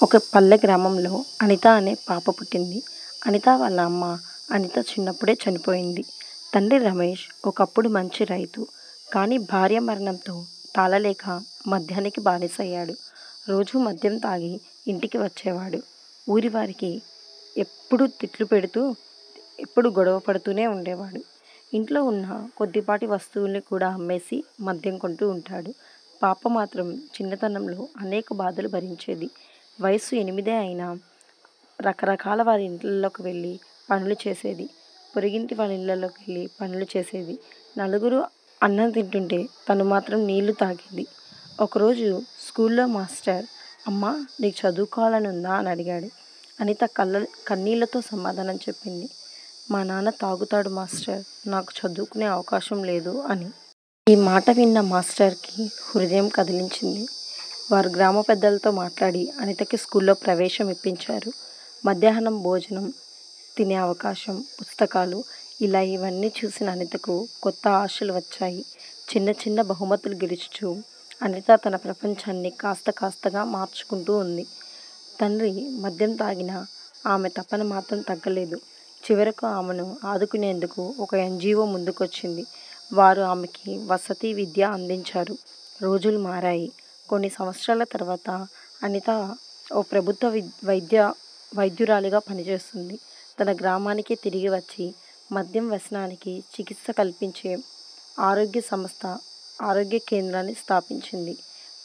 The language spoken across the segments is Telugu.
ఒక పల్లె గ్రామంలో అనిత అనే పాప పుట్టింది. అనిత వాళ్ళ అమ్మ అనిత చిన్నప్పుడే చనిపోయింది. తండ్రి రమేష్ ఒకప్పుడు మంచి రైతు. కానీ భార్య మరణంతో తాళలేక మద్యానికి బానిసయ్యాడు. రోజూ మద్యం తాగి ఇంటికి వచ్చేవాడు. ఊరి వారికి ఎప్పుడూ తిట్లు పెడుతూ ఎప్పుడు గొడవ పడుతూనే ఉండేవాడు. ఇంట్లో ఉన్న కొద్దిపాటి వస్తువుల్ని కూడా అమ్మేసి మద్యం కొంటూ ఉంటాడు. పాప మాత్రం చిన్నతనంలో అనేక బాధలు భరించేది. వయసు 8 అయినా రకరకాల వారి ఇండ్లలోకి వెళ్ళి పనులు చేసేది. పొరుగింటి వాళ్ళ ఇళ్ళలోకి వెళ్ళి పనులు చేసేది. నలుగురు అన్నం తింటుంటే తను మాత్రం నీళ్లు తాగేది. ఒకరోజు స్కూల్లో మాస్టర్ "అమ్మా, నీకు చదువుకోవాలని ఉందా?" అని అడిగాడు. అనిత కన్నీళ్లతో సమాధానం చెప్పింది. "మా నాన్న తాగుతాడు మాస్టర్, నాకు చదువుకునే అవకాశం లేదు" అని. ఈ మాట విన్న మాస్టర్కి హృదయం కదిలించింది. వారు గ్రామ పెద్దలతో మాట్లాడి అనితకి స్కూల్లో ప్రవేశం ఇప్పించారు. మధ్యాహ్నం భోజనం, తినే అవకాశం, పుస్తకాలు, ఇలా ఇవన్నీ చూసిన అనితకు కొత్త ఆశలు వచ్చాయి. చిన్న చిన్న బహుమతులు గెలుచుచూ అనిత తన ప్రపంచాన్ని కాస్త కాస్తగా మార్చుకుంటూ ఉంది. తండ్రి మద్యం తాగినా ఆమె తపన మాత్రం తగ్గలేదు. చివరకు ఆమెను ఆదుకునేందుకు ఒక ఎన్‌జీఓ ముందుకొచ్చింది. వారు ఆమెకి వసతి, విద్య అందించారు. రోజులు మారాయి. కొన్ని సంవత్సరాల తర్వాత అనిత ఓ ప్రభుత్వ వైద్యురాలిగా పనిచేస్తుంది. తన గ్రామానికి తిరిగి వచ్చి మద్యం వ్యసనానికి చికిత్స కల్పించే ఆరోగ్య సంస్థ, ఆరోగ్య కేంద్రాన్ని స్థాపించింది.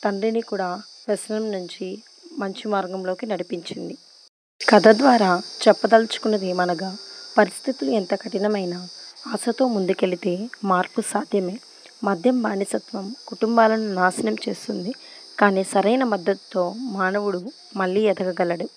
తండ్రిని కూడా వ్యసనం నుంచి మంచి మార్గంలోకి నడిపించింది. కథ ద్వారా చెప్పదలుచుకున్నది ఏమనగా, పరిస్థితులు ఎంత కఠినమైనా ఆశతో ముందుకెళితే మార్పు సాధ్యమే. మద్యం బానిసత్వం కుటుంబాలను నాశనం చేస్తుంది. కానీ సరైన మద్దతుతో మానవుడు మళ్ళీ ఎదగగలడు.